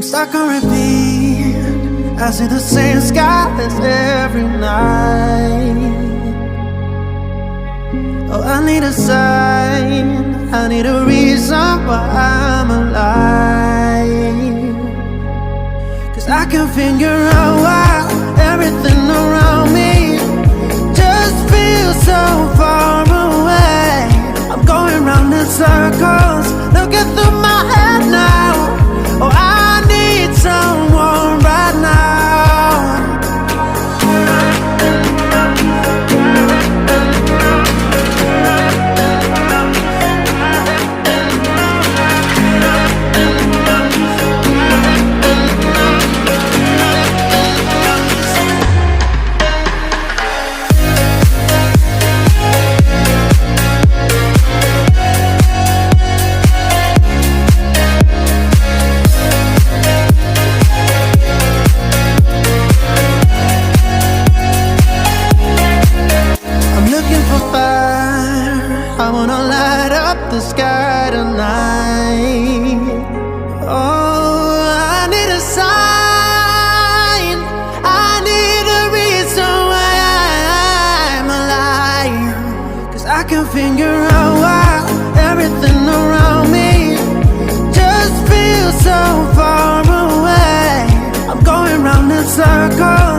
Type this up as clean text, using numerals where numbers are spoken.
I'm stuck on repeat. I see the same skies every night. Oh, I need a sign, I need a reason why I'm alive. 'Cause I can figure out why everything around me just feels so far away. I'm going round in circles, looking through my head now. Oh, I need someone right now. I wanna light up the sky tonight. Oh, I need a sign, I need a reason why I'm alive. 'Cause I can figure out why everything around me just feels so far away. I'm going round in circles,